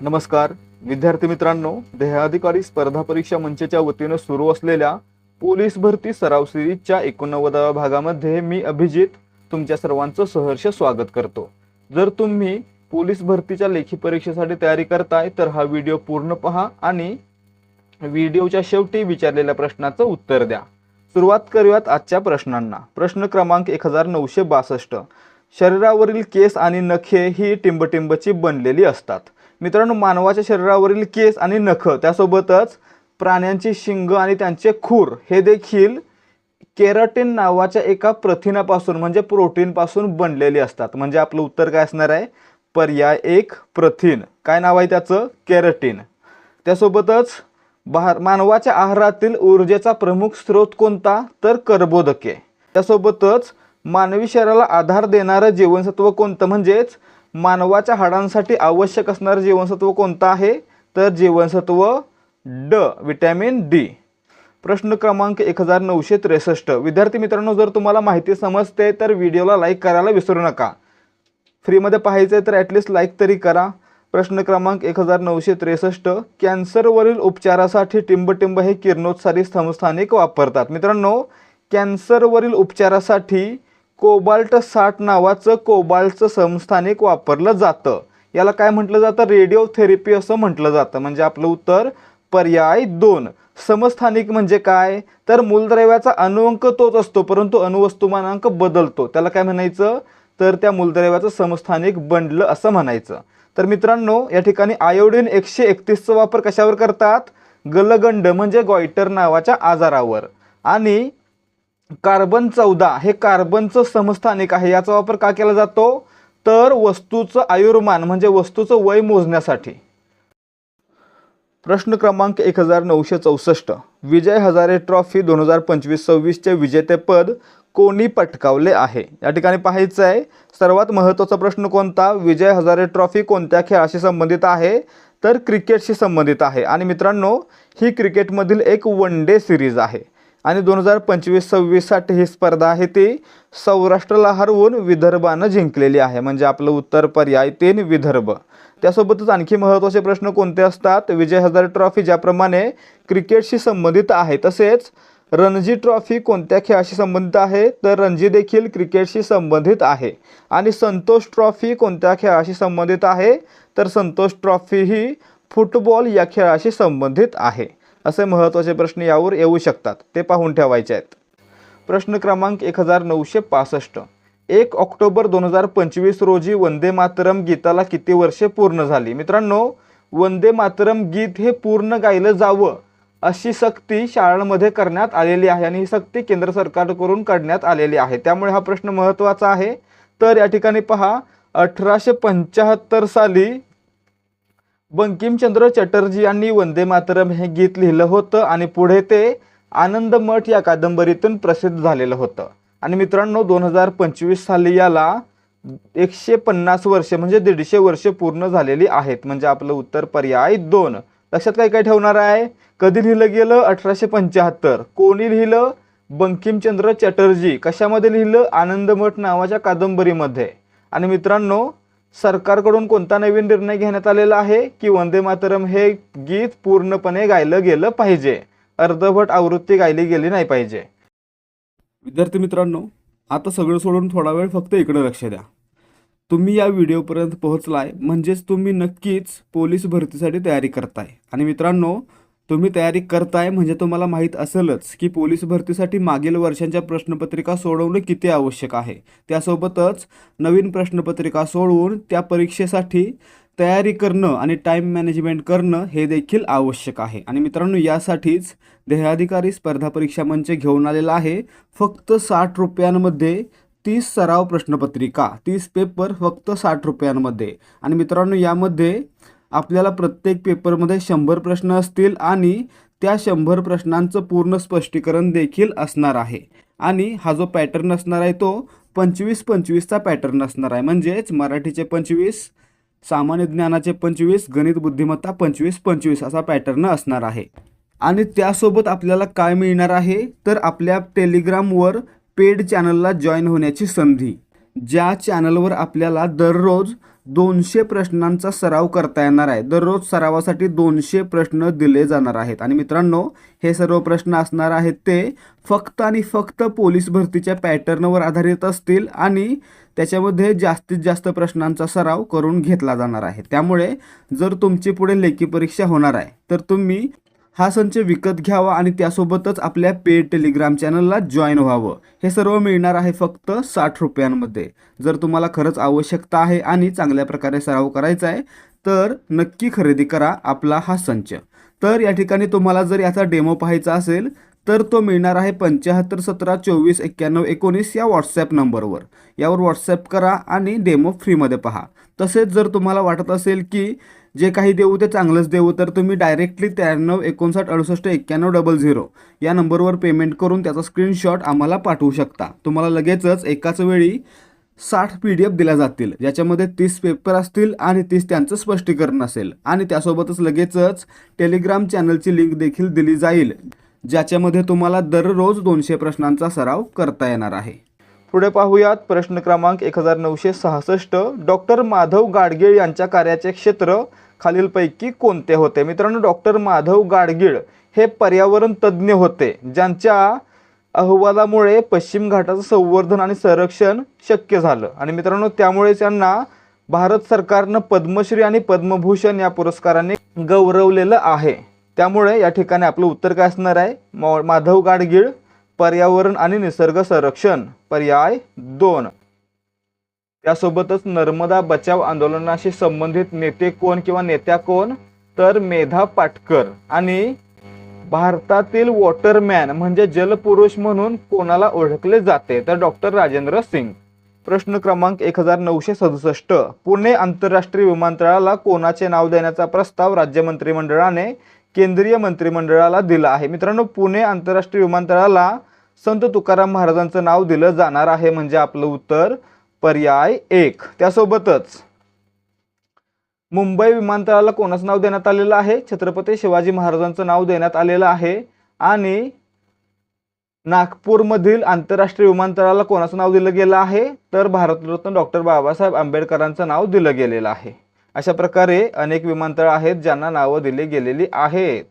नमस्कार विद्यार्थी मित्रांनो, देहाधिकारी स्पर्धा परीक्षा मंचच्या वतीने सुरू असलेल्या पोलीस भरती सराव सिरीजच्या 89व्या भागामध्ये मी अभिजित तुमच्या सर्वांचं सहर्ष स्वागत करतो। जर तुम्ही पोलीस भरतीच्या लेखी परीक्षेसाठी तयारी करताय तर हा व्हिडिओ पूर्ण पहा आणि व्हिडिओच्या शेवटी विचारलेल्या प्रश्नाचं उत्तर द्या। सुरुवात करूयात आजच्या प्रश्नांना। प्रश्न क्रमांक 1962। शरीरावरील केस आणि नखे ही टिंबटिंबची बनलेली असतात। मित्रांनो, मानवाच्या शरीरावरील केस आणि नख त्यासोबतच प्राण्यांची शिंग आणि त्यांचे खूर हे देखील केराटिन नावाच्या एका प्रथिनापासून म्हणजे प्रोटीन पासून बनलेले असतात। म्हणजे आपलं उत्तर काय असणार आहे? पर्याय 1 प्रथिन। काय नाव आहे त्याचं? केराटिन। त्यासोबतच मानवाच्या आहारातील ऊर्जेचा प्रमुख स्रोत कोणता? तर कर्बोदके। त्यासोबतच मानवी शरीराला आधार देणारं जीवनसत्व कोणतं? म्हणजेच मानवाच्या हाडांसाठी आवश्यक असणारं जीवनसत्व कोणतं आहे? तर जीवनसत्व ड, विटॅमिन डी। प्रश्न क्रमांक 1963। विद्यार्थी मित्रांनो, जर तुम्हाला माहिती समजते तर व्हिडिओला लाईक करायला विसरू नका। फ्रीमध्ये पाहायचे तर ॲटलिस्ट लाईक तरी करा। प्रश्न क्रमांक 1963। कॅन्सरवरील उपचारासाठी टिंबटिंब हे किरणोत्सारी समस्थानिक वापरतात। मित्रांनो, कॅन्सरवरील उपचारासाठी कोबाल्ट 60 नावाचं कोबाल्टचं समस्थानिक वापरलं जातं। याला काय म्हटलं जातं? रेडिओथेरपी असं म्हटलं जातं। म्हणजे आपलं उत्तर पर्याय 2। समस्थानिक म्हणजे काय? तर मूलद्रव्याचा अणुअंक तोच असतो परंतु अणुवस्तुमानांक बदलतो। त्याला काय म्हणायचं? तर त्या मूलद्रव्याचं समस्थानिक बनलं असं म्हणायचं। तर मित्रांनो, या ठिकाणी आयोडीन 131चा वापर कशावर करतात? गलगंड म्हणजे गॉइटर नावाच्या आजारावर। आणि कार्बन 14 हे कार्बनचं समस्थानिक आहे। याचा वापर का केला जातो? तर वस्तूचं आयुर्मान म्हणजे वस्तूचं वय मोजण्यासाठी। प्रश्न क्रमांक 1964। विजय हजारे ट्रॉफी 2025-26 चे विजेतेपद कोणी पटकावले आहे? या ठिकाणी पाहायचं आहे सर्वात महत्त्वाचा प्रश्न कोणता? विजय हजारे ट्रॉफी कोणत्या खेळाशी संबंधित आहे? तर क्रिकेटशी संबंधित आहे। आणि मित्रांनो, ही क्रिकेटमधील एक वन डे सिरीज आहे आणि 2025-26 साठी ही स्पर्धा आहे ती सौराष्ट्राला हरवून विदर्भानं जिंकलेली आहे। म्हणजे आपलं उत्तर पर्याय 3 विदर्भ। त्यासोबतच आणखी महत्त्वाचे प्रश्न कोणते असतात? विजय हजारे ट्रॉफी ज्याप्रमाणे क्रिकेटशी संबंधित आहे तसेच रणजी ट्रॉफी कोणत्या खेळाशी संबंधित आहे? तर रणजी देखील क्रिकेटशी संबंधित आहे। आणि संतोष ट्रॉफी कोणत्या खेळाशी संबंधित आहे? तर संतोष ट्रॉफी ही फुटबॉल या खेळाशी संबंधित आहे। असे महत्त्वाचे प्रश्न यावर येऊ शकतात, ते पाहून ठेवायचे आहेत। प्रश्न क्रमांक 1965। 1 ऑक्टोबर 2025 रोजी वंदे मातरम गीताला किती वर्षे पूर्ण झाली? मित्रांनो, वंदे मातरम गीत हे पूर्ण गायलं जावं अशी सक्ती शाळांमध्ये करण्यात आलेली आहे आणि ही सक्ती केंद्र सरकारकडून काढण्यात आलेली आहे। त्यामुळे हा प्रश्न महत्त्वाचा आहे। तर या ठिकाणी पहा, 1875 साली बंकिमचंद्र चटर्जी यांनी वंदे मातरम हे गीत लिहिलं होतं आणि पुढे ते आनंद मठ या कादंबरीतून प्रसिद्ध झालेलं होतं। आणि मित्रांनो, 2025 साली याला 150 वर्ष म्हणजे 150 वर्ष पूर्ण झालेली आहेत। म्हणजे आपलं उत्तर पर्याय 2। लक्षात काय काय ठेवणार आहे? कधी लिहिलं गेलं? 1875। कोणी लिहिलं? बंकिमचंद्र चटर्जी। कशामध्ये लिहिलं? आनंद मठ नावाच्या कादंबरीमध्ये। आणि मित्रांनो, सरकारकडून कोणता नवीन निर्णय घेण्यात आलेला आहे की वंदे मातरम हे गीत पूर्णपणे गायलं गेलं पाहिजे, अर्धवट आवृत्ती गायली गेली नाही पाहिजे। विद्यार्थी मित्रांनो, आता सगळं सोडून थोडा वेळ फक्त इकडे लक्ष द्या। तुम्ही या व्हिडिओपर्यंत पोहोचलाय म्हणजेच तुम्ही नक्कीच पोलीस भरतीसाठी तयारी करताय। आणि मित्रांनो, तुम्ही तयारी करताय म्हणजे तुम्हाला माहीत असेलच की पोलीस भरतीसाठी मागील वर्षांच्या प्रश्नपत्रिका सोडवणे किती आवश्यक आहे। त्यासोबतच नवीन प्रश्नपत्रिका सोडवून त्या परीक्षेसाठी तयारी करणं आणि टाईम मॅनेजमेंट करणं हे देखील आवश्यक आहे। आणि मित्रांनो, यासाठीच देहाधिकारी स्पर्धा परीक्षा मंच घेऊन आलेला आहे फक्त 60 रुपयांमध्ये 30 सराव प्रश्नपत्रिका, 30 पेपर फक्त 60 रुपयांमध्ये। आणि मित्रांनो, यामध्ये आपल्याला प्रत्येक पेपरमध्ये 100 प्रश्न असतील आणि त्या 100 प्रश्नांचं पूर्ण स्पष्टीकरण देखील असणार आहे। आणि हा जो पॅटर्न असणार आहे तो 25-25चा पॅटर्न असणार आहे। म्हणजेच मराठीचे 25, सामान्य ज्ञानाचे 25, गणित बुद्धिमत्ता 25-25 असा पॅटर्न असणार आहे। आणि त्यासोबत आपल्याला काय मिळणार आहे? तर आपल्या टेलिग्रामवर पेड चॅनलला जॉईन होण्याची संधी। ज्या चॅनलवर आपल्याला दररोज 200 प्रश्नांचा सराव करता येणार आहे. दररोज सरावासाठी 200 प्रश्न दिले जाणार आहेत. आणि मित्रांनो, हे सर्व प्रश्न असणार आहेत ते फक्त आणि फक्त पोलीस भरतीच्या पॅटर्नवर आधारित असतील आणि त्याच्यामध्ये जास्तीत जास्त प्रश्नांचा सराव करून घेतला जाणार आहे. त्यामुळे जर तुमची पुढे लेखी परीक्षा होणार आहे तर तुम्ही हा संच विकत घ्यावा आणि त्यासोबतच आपल्या पेड टेलिग्राम चॅनलला जॉईन व्हावं. हे सर्व मिळणार आहे फक्त 60 रुपयांमध्ये. जर तुम्हाला खरंच आवश्यकता आहे आणि चांगल्या प्रकारे सराव करायचा आहे तर नक्की खरेदी करा आपला हा संच. तर या ठिकाणी तुम्हाला जर याचा डेमो पाहायचा असेल तर तो मिळणार आहे 7517249119 या व्हॉट्सॲप नंबरवर. यावर व्हॉट्सॲप करा आणि डेमो फ्रीमध्ये पहा. तसेच जर तुम्हाला वाटत असेल की जे काही देऊ ते चांगलंच देऊ तर तुम्ही डायरेक्टली 9359689100 या नंबरवर पेमेंट करून त्याचा स्क्रीनशॉट आम्हाला पाठवू शकता. तुम्हाला लगेचच एकाच वेळी 60 PDF दिल्या जातील, ज्याच्यामध्ये 30 पेपर असतील आणि 30 त्यांचं स्पष्टीकरण असेल. आणि त्यासोबतच लगेचच टेलिग्राम चॅनलची लिंक देखील दिली जाईल, ज्याच्यामध्ये तुम्हाला दररोज 200 प्रश्नांचा सराव करता येणार आहे. पुढे पाहूयात प्रश्न क्रमांक 1966. डॉक्टर माधव गाडगीळ यांच्या कार्याचे क्षेत्र खालीलपैकी कोणते होते? मित्रांनो, डॉक्टर माधव गाडगीळ हे पर्यावरण तज्ज्ञ होते, ज्यांच्या अहवालामुळे पश्चिम घाटाचं संवर्धन आणि संरक्षण शक्य झालं. आणि मित्रांनो, त्यामुळे त्यांना भारत सरकारनं पद्मश्री आणि पद्मभूषण या पुरस्काराने गौरवलेलं आहे. त्यामुळे या ठिकाणी आपलं उत्तर काय असणार आहे? माधव गाडगीळ, पर्यावरण आणि निसर्ग संरक्षण, पर्याय 2. त्यासोबतच नर्मदा बचाव आंदोलनाशी संबंधित नेते कोण किंवा नेत्या कोण? तर मेधा पाटकर. आणि भारतातील वॉटरमॅन म्हणजे जलपुरुष म्हणून कोणाला ओळखले जाते? तर डॉक्टर राजेंद्र सिंग. प्रश्न क्रमांक 1967. पुणे आंतरराष्ट्रीय विमानतळाला कोणाचे नाव देण्याचा प्रस्ताव राज्य मंत्रिमंडळाने केंद्रीय मंत्रिमंडळाला दिला आहे? मित्रांनो, पुणे आंतरराष्ट्रीय विमानतळाला संत तुकाराम महाराजांचं नाव दिलं जाणार आहे, म्हणजे आपलं उत्तर पर्याय 1. त्यासोबतच मुंबई विमानतळाला कोणाचं नाव देण्यात आलेलं आहे? छत्रपती शिवाजी महाराजांचं नाव देण्यात आलेलं आहे. आणि नागपूरमधील आंतरराष्ट्रीय विमानतळाला कोणाचं नाव दिलं गेलं आहे? तर भारतरत्न डॉक्टर बाबासाहेब आंबेडकरांचं नाव दिलं गेलेलं आहे. अशा प्रकारे अनेक विमानतळ आहेत ज्यांना नावं दिली गेलेली आहेत.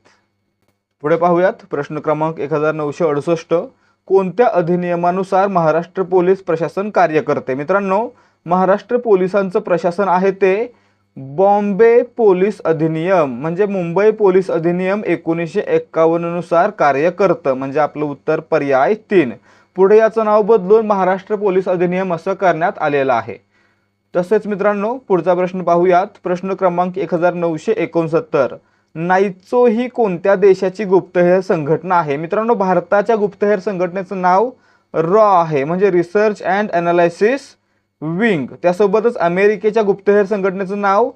पुढे पाहूयात प्रश्न क्रमांक 1968. कोणत्या अधिनियमानुसार महाराष्ट्र पोलीस प्रशासन कार्य करते? मित्रांनो, महाराष्ट्र पोलिसांचं प्रशासन आहे ते बॉम्बे पोलीस अधिनियम म्हणजे मुंबई पोलीस अधिनियम 1951 नुसार कार्य करतं, म्हणजे आपलं उत्तर पर्याय 3. पुढे याचं नाव बदलून महाराष्ट्र पोलीस अधिनियम असं करण्यात आलेलं आहे. तसेच मित्रांनो, पुढचा प्रश्न पाहूयात. प्रश्न क्रमांक 1969. नाइचो ही कोणत्या देशाची गुप्तहेर संघटना आहे? मित्रांनो, भारताच्या गुप्तहेर संघटनेचं नाव रॉ आहे, म्हणजे रिसर्च अँड अनालिसिस विंग. त्यासोबतच अमेरिकेच्या गुप्तहेर संघटनेचं नाव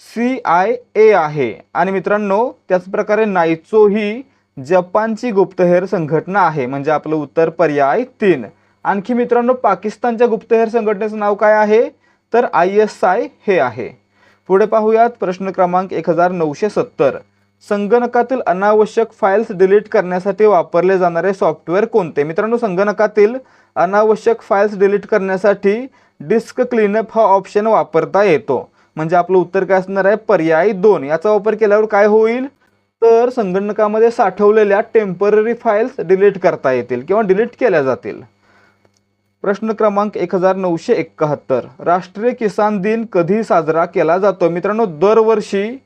CIA आहे. आणि मित्रांनो, त्याच प्रकारे नाइचो ही जपानची गुप्तहेर संघटना आहे, म्हणजे आपलं उत्तर पर्याय 3. आणखी मित्रांनो, पाकिस्तानच्या गुप्तहेर संघटनेचं नाव काय आहे? तर ISI हे आहे. पुढे पाहूयात प्रश्न क्रमांक 1970. संगणकातील अनावश्यक फाइल्स डिलीट करण्यासाठी वापरले जाणारे सॉफ्टवेअर कोणते? मित्रांनो, संगणकातील अनावश्यक फाइल्स डिलीट करण्यासाठी डिस्क क्लीनअप हा ऑप्शन वापरता येतो, म्हणजे आपलं उत्तर काय असणार आहे? पर्याय 2. याचा वापर केल्यावर काय होईल? तर संगणकामध्ये साठवलेल्या टेम्पररी फाइल्स डिलीट करता येतील किंवा डिलीट केल्या जातील. प्रश्न क्रमांक 1971. राष्ट्रीय किसान दिन कधी साजरा केला जातो? मित्रांनो, दरवर्षी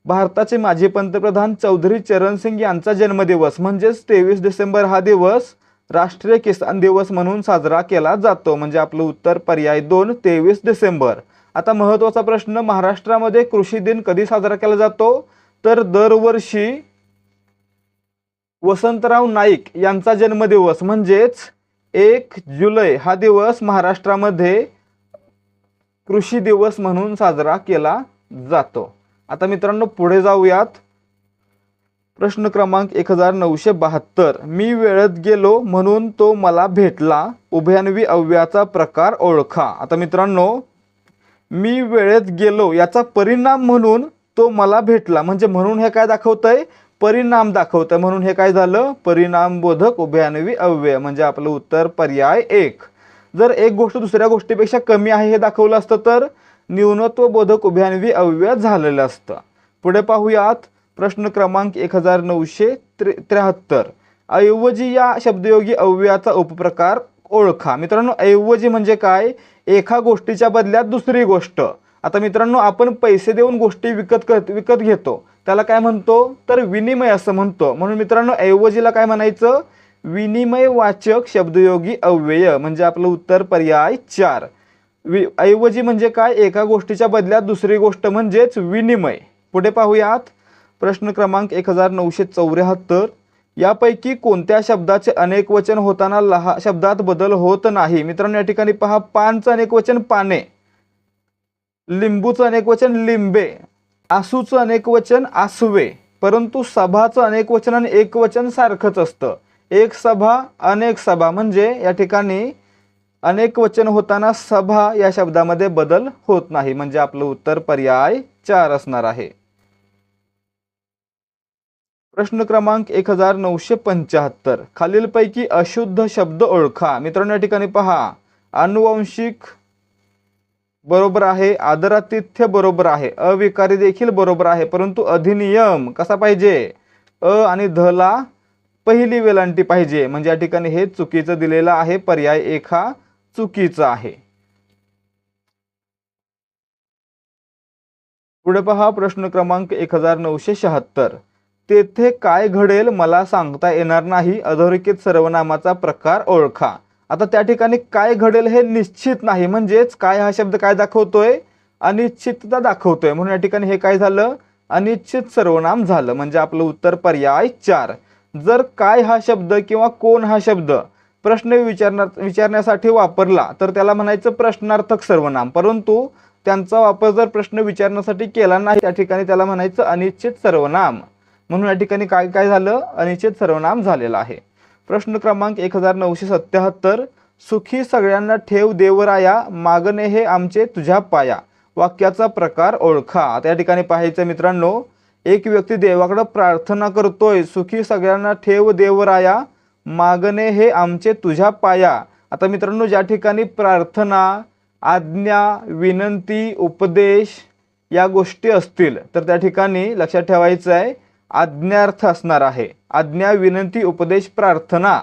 भारताचे माजी पंतप्रधान चौधरी चरण सिंग यांचा जन्मदिवस म्हणजेच 23 डिसेंबर हा दिवस राष्ट्रीय किसान दिवस म्हणून साजरा केला जातो, म्हणजे आपलं उत्तर पर्याय 2, 23 डिसेंबर. आता महत्त्वाचा प्रश्न, महाराष्ट्रामध्ये कृषी दिन कधी साजरा केला जातो? तर दरवर्षी वसंतराव नाईक यांचा जन्मदिवस म्हणजेच 1 जुलै हा दिवस महाराष्ट्रामध्ये कृषी दिवस म्हणून साजरा केला जातो. आता मित्रांनो, पुढे जाऊयात. प्रश्न क्रमांक 1972. मी वेळेत गेलो म्हणून तो मला भेटला, उभयान्वी अव्ययाचा प्रकार ओळखा. आता मित्रांनो, मी वेळेत गेलो याचा परिणाम म्हणून तो मला भेटला, म्हणजे म्हणून हे काय दाखवतंय? परिणाम दाखवतंय. म्हणून हे काय झालं? परिणामबोधक उभयान्वी अव्यय, म्हणजे आपलं उत्तर पर्याय 1. जर एक गोष्ट दुसऱ्या गोष्टीपेक्षा कमी आहे हे दाखवलं असतं तर न्यूनत्व बोधक उभयान्वी अव्यय झालेलं असतं. पुढे पाहूयात प्रश्न क्रमांक 1973. ऐवजी या शब्दयोगी अव्ययाचा उपप्रकार ओळखा. मित्रांनो, ऐवजी म्हणजे काय? एका गोष्टीच्या बदल्यात दुसरी गोष्ट. आता मित्रांनो, आपण पैसे देऊन गोष्टी विकत घेतो, त्याला काय म्हणतो? तर विनिमय असं म्हणतो. म्हणून मित्रांनो, ऐवजीला काय म्हणायचं? विनिमयवाचक शब्दयोगी अव्यय. म्हणजे आपलं उत्तर पर्याय 4. ऐवजी म्हणजे काय? एका गोष्टीच्या बदल्यात दुसरी गोष्ट म्हणजेच विनिमय. पुढे पाहूयात प्रश्न क्रमांक 1974. यापैकी कोणत्या शब्दाचे अनेक वचन होताना शब्दात बदल होत नाही? मित्रांनो, या ठिकाणी पहा, पानचं अनेक वचन पाने, लिंबूचं अनेक वचन लिंबे, आसूचं अनेक वचन आसवे. परंतु सभाचं अनेक वचन आणि एक वचन सारखंच असतं. एक सभा अनेक सभा, म्हणजे या ठिकाणी अनेक वचन होताना सभा या शब्दामध्ये बदल होत नाही. म्हणजे आपलं उत्तर पर्याय 4 असणार आहे. प्रश्न क्रमांक 1975. खालीलपैकी अशुद्ध शब्द ओळखा. मित्रांनो, या ठिकाणी पहा, अनुवांशिक बरोबर आहे, आदरातिथ्य बरोबर आहे, अविकारी देखील बरोबर आहे, परंतु अधिनियम कसा पाहिजे? अ आणि ध ला पहिली वेलांटी पाहिजे. म्हणजे या ठिकाणी हे चुकीचं दिलेलं आहे. पर्याय 1 हा चुकीचा आहे. पुढे पहा प्रश्न क्रमांक 1976. तेथे काय घडेल मला सांगता येणार नाही, अधोरेखित सर्वनामाचा प्रकार ओळखा. आता त्या ठिकाणी काय घडेल हे निश्चित नाही, म्हणजेच काय हा शब्द काय दाखवतोय? अनिश्चितता दाखवतोय. म्हणून या ठिकाणी हे काय झालं? अनिश्चित सर्वनाम झालं. म्हणजे आपलं उत्तर पर्याय 4. जर काय हा शब्द किंवा कोण हा शब्द प्रश्न विचारण्यासाठी वापरला तर त्याला म्हणायचं प्रश्नार्थक सर्वनाम. परंतु त्यांचा वापर जर प्रश्न विचारण्यासाठी केला नाही, त्या ठिकाणी त्याला म्हणायचं अनिश्चित सर्वनाम. म्हणून या ठिकाणी काय झालं? अनिश्चित सर्वनाम झालेलं आहे. प्रश्न क्रमांक 1977. सुखी सगळ्यांना ठेव देवराया, मागणे हे आमचे तुझ्या पाया. वाक्याचा प्रकार ओळखा. त्या ठिकाणी पाहायचं मित्रांनो, एक व्यक्ती देवाकडे प्रार्थना करतोय, सुखी सगळ्यांना ठेव देवराया, मागणे हे आमचे तुझ्या पाया. आता मित्रांनो, ज्या ठिकाणी प्रार्थना, आज्ञा, विनंती, उपदेश या गोष्टी असतील तर त्या ठिकाणी लक्षात ठेवायचं आहे आज्ञार्थ असणार आहे. आज्ञा, विनंती, उपदेश, प्रार्थना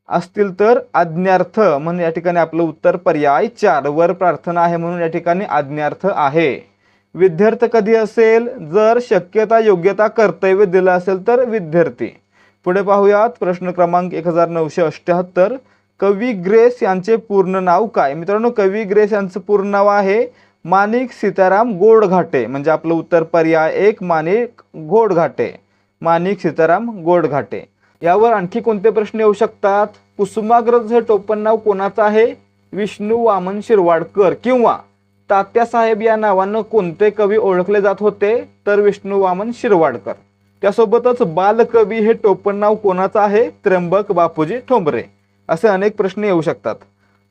असतील तर आज्ञार्थ. म्हणून या ठिकाणी आपलं उत्तर पर्याय 4. वर प्रार्थना आहे म्हणून या ठिकाणी आज्ञार्थ आहे. विद्यार्थी कधी असेल? जर शक्यता, योग्यता, कर्तव्य दिलं असेल तर विद्यार्थी. पुढे पाहूयात प्रश्न क्रमांक 1978. कवी ग्रेस यांचे पूर्ण नाव काय? मित्रांनो, कवी ग्रेस यांचं पूर्ण नाव आहे माणिक सीताराम गोडघाटे. म्हणजे आपलं उत्तर पर्याय 1 माणिक गोडघाटे. माणिक सीताराम गोडघाटे. यावर आणखी कोणते प्रश्न येऊ शकतात? कुसुमाग्रज हे टोपण नाव कोणाचं आहे? विष्णू वामन शिरवाडकर. किंवा तात्यासाहेब या नावानं कोणते कवी ओळखले जात होते? तर विष्णू वामन शिरवाडकर. त्यासोबतच बालकवी हे टोपण नाव कोणाचं आहे? त्र्यंबक बापूजी ठोंबरे. असे अनेक प्रश्न येऊ शकतात.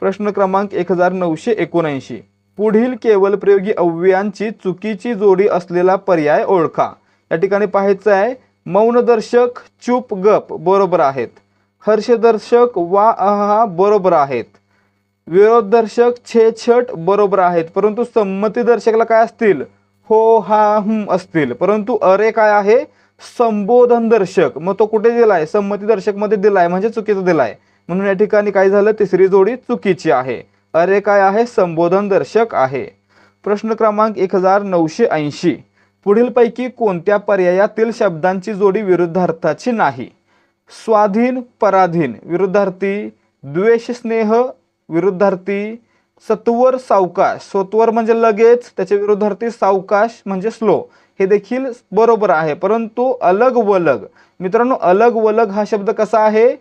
प्रश्न क्रमांक 1979. पुढील केवलप्रयोगी अव्ययांची चुकीची जोडी असलेला पर्याय ओळखा. या ठिकाणी पाहायचं आहे, मौनदर्शक चूप गप बरोबर आहेत, हर्षदर्शक वा आहा बरोबर आहेत, विरोधदर्शक छे छट बरोबर आहेत, परंतु संमतीदर्शकला काय असतील? हो हा असतील. परंतु अरे काय आहे? संबोधन दर्शक. मग तो कुठे दिलाय? संमती दर्शक मध्ये दिलाय, म्हणजे चुकीचं दिलाय. म्हणून या ठिकाणी काय झालं? तिसरी जोडी चुकीची आहे. अरे काय आहे? संबोधन दर्शक आहे. प्रश्न क्रमांक 1980. पुढीलपैकी कोणत्या पर्यायातील शब्दांची जोडी विरुद्धार्थाची नाही? स्वाधीन पराधीन विरुद्धार्थी, द्वेष स्नेह विरुद्धार्थी, सत्वर सावकाश, सत्वर म्हणजे लगेच, त्याच्या विरुद्धार्थी सावकाश म्हणजे स्लो, हे देखील बरोबर आहे. परंतु अलग वलग, मित्रांनो अलग वलग हा शब्द कसा आहे?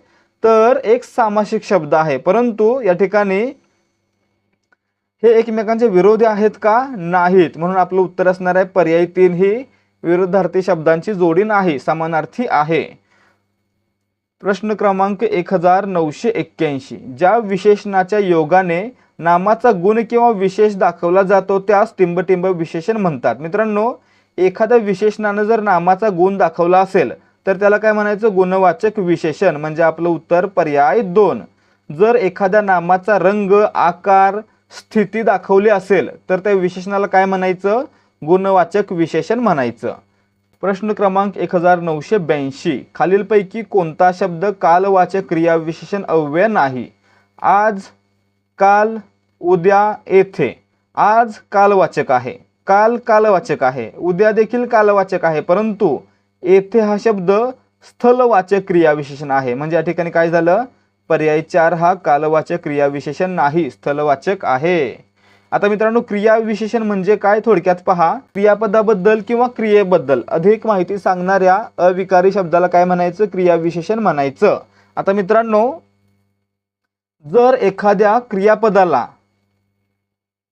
तर एक सामासिक शब्द आहे. परंतु या ठिकाणी हे एकमेकांचे विरोधी आहेत का? नाहीत. म्हणून आपलं उत्तर असणार आहे पर्याय 3 ही विरुद्धार्थी शब्दांची जोडी नाही, समानार्थी आहे. प्रश्न क्रमांक 1981. ज्या विशेषणाच्या योगाने नामाचा गुण किंवा विशेष दाखवला जातो त्यास टिंबटिंब विशेषण म्हणतात. मित्रांनो, एखाद्या विशेषणाने जर नामाचा गुण दाखवला असेल तर त्याला काय म्हणायचं? गुणवाचक विशेषण. म्हणजे आपलं उत्तर पर्याय 2. जर एखाद्या नामाचा रंग, आकार, स्थिती दाखवली असेल तर त्या विशेषणाला काय म्हणायचं? गुणवाचक विशेषण म्हणायचं. प्रश्न क्रमांक 1982, खालीलपैकी कोणता शब्द कालवाचक क्रियाविशेषण अव्यय नाही? आज, काल, उद्या, येथे. आज कालवाचक आहे, काल कालवाचक आहे, उद्या देखील कालवाचक आहे, परंतु येथे हा शब्द स्थलवाचक क्रियाविशेषण आहे. म्हणजे या ठिकाणी काय झालं? पर्याय 4 हा कालवाचक क्रियाविशेषण नाही, स्थलवाचक आहे. आता मित्रांनो, क्रियाविशेषण म्हणजे काय थोडक्यात पहा. क्रियापदाबद्दल किंवा क्रियेबद्दल अधिक माहिती सांगणाऱ्या अविकारी शब्दाला काय म्हणायचं? क्रियाविशेषण म्हणायचं. आता मित्रांनो, जर एखाद्या क्रियापदाला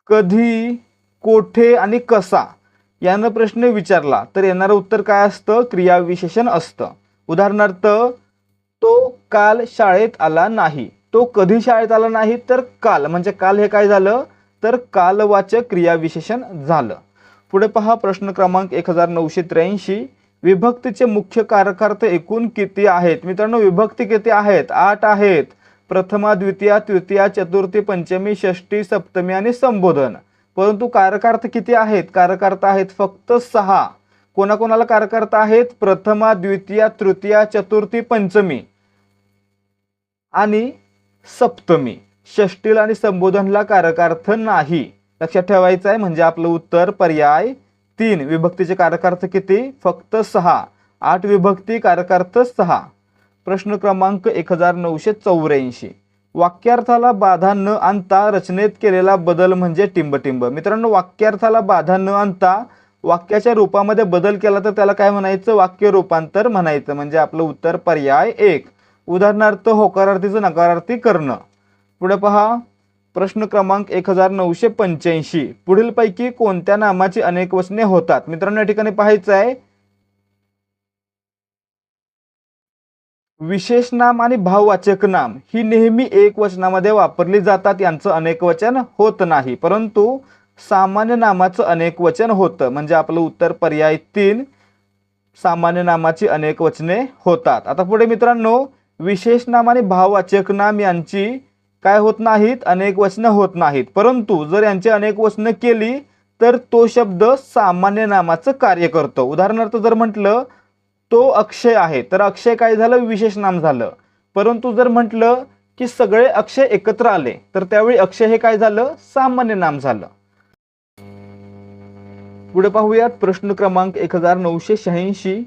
कधी, कोठे आणि कसा यानं प्रश्न विचारला तर येणारं उत्तर काय असतं? क्रियाविशेषण असतं. उदाहरणार्थ, तो काल शाळेत आला नाही. तो कधी शाळेत आला नाही? तर काल. म्हणजे काल हे काय झालं? तर कालवाचक क्रियाविशेषण झालं. पुढे पहा प्रश्न क्रमांक 1983, विभक्तीचे मुख्य कारकार्थ एकूण किती आहेत? मित्रांनो, विभक्ती किती आहेत? 8 आहेत. प्रथमा, द्वितीया, तृतीया, चतुर्थी, पंचमी, षष्टी, सप्तमी आणि संबोधन. परंतु कारकार्थ किती आहेत? कारकार्थ आहेत फक्त 6. कोणाकोणाला कारकार्थ आहेत? प्रथमा, द्वितीया, तृतीया, चतुर्थी, पंचमी आणि सप्तमी. षष्टीला आणि संबोधनला कारकार्थ नाही. लक्षात ठेवायचं आहे. म्हणजे आपलं उत्तर पर्याय 3. विभक्तीचे कारकार्थ किती? फक्त 6. 8 विभक्ती, कारकार्थ 6. प्रश्न क्रमांक 1984, वाक्यार्थाला बाधा न आणता रचनेत केलेला बदल म्हणजे टिंबटिंब. मित्रांनो, वाक्यार्थाला बाधा न आणता वाक्याच्या रूपामध्ये बदल केला तर त्याला काय म्हणायचं? वाक्य रूपांतर म्हणायचं. म्हणजे आपलं उत्तर पर्याय 1. उदाहरणार्थ, होकारार्थीचं नकारार्थी करणं. पुढे पहा प्रश्न क्रमांक 1985, पुढीलपैकी कोणत्या नामाची अनेक वचने होतात? मित्रांनो, या ठिकाणी पाहायचं आहे, विशेष नाम आणि भाववाचक नाम ही नेहमी एक वचनामध्ये वापरली जातात, यांचं अनेक वचन होत नाही. परंतु सामान्य नामाचं अनेक वचन होतं. म्हणजे आपलं उत्तर पर्याय 3. सामान्य नामाची अनेक वचने होतात. आता पुढे मित्रांनो, विशेष नाम आणि भाववाचक नाम यांची काय होत नाहीत? अनेक वचने होत नाहीत. परंतु जर यांची अनेक वचने केली तर तो शब्द सामान्य नामाचं कार्य करतो. उदाहरणार्थ, जर म्हटलं तो अक्षय आहे तर अक्षय काय झालं? विशेष नाम झालं. परंतु जर म्हटलं की सगळे अक्षय एकत्र आले तर त्यावेळी अक्षय हे काय झालं? सामान्य नाम झालं. पुढे पाहूयात प्रश्न क्रमांक 1986,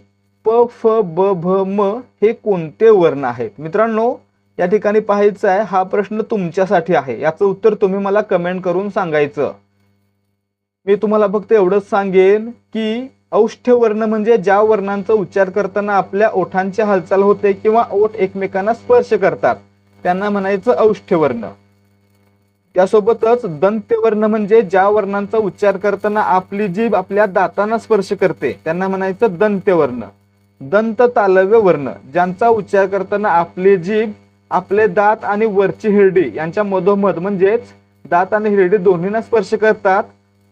प, फ, ब, भ, म हे कोणते वर्ण आहेत? मित्रांनो, या ठिकाणी पाहायचं आहे, हा प्रश्न तुमच्यासाठी आहे. याचं उत्तर तुम्ही मला कमेंट करून सांगायचं. मी तुम्हाला फक्त एवढंच सांगेन की औष्ठ्य वर्ण म्हणजे ज्या वर्णांचा उच्चार करताना आपल्या ओठांची हालचाल होते किंवा ओठ एकमेकांना स्पर्श करतात त्यांना म्हणायचं औष्ठ्य वर्ण. त्यासोबतच दंत्य वर्ण म्हणजे ज्या वर्णांचा उच्चार करताना आपली जीभ आपल्या दातांना स्पर्श करते त्यांना म्हणायचं दंत्य वर्ण. दंत तालव्य वर्ण ज्यांचा उच्चार करताना आपली जीभ आपले दात आणि वरची हिरडी यांच्या मधोमध म्हणजेच दात आणि हिरडी दोन्हींना स्पर्श करतात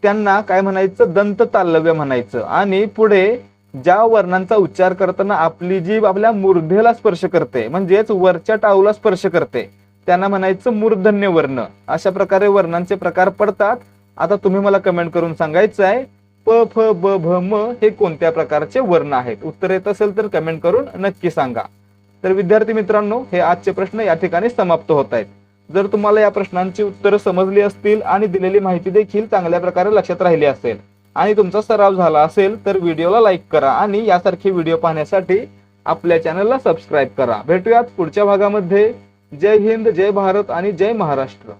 त्यांना काय म्हणायचं? दंत तालव्य म्हणायचं. आणि पुढे ज्या वर्णांचा उच्चार करताना आपली जीभ आपल्या मूर्धेला स्पर्श करते म्हणजेच वरच्या टाऊला स्पर्श करते त्यांना म्हणायचं मूर्धन्य वर्ण. अशा प्रकारे वर्णांचे प्रकार पडतात. आता तुम्ही मला कमेंट करून सांगायचं आहे, प, फ, ब, भ, म हे कोणत्या प्रकारचे वर्ण आहेत? उत्तर येत असेल तर कमेंट करून नक्की सांगा. तर विद्यार्थी मित्रांनो, हे आजचे प्रश्न या ठिकाणी समाप्त होत आहेत. जर तुम्हाला या प्रश्नांची उत्तरं समजली असतील आणि दिलेली माहिती देखील चांगल्या प्रकारे लक्षात राहिली असेल आणि तुमचा सराव झाला असेल तर व्हिडिओला लाईक करा आणि यासारखे व्हिडिओ पाहण्यासाठी आपल्या चॅनलला सबस्क्राईब करा. भेटूयात पुढच्या भागामध्ये. जय हिंद, जय भारत आणि जय महाराष्ट्र.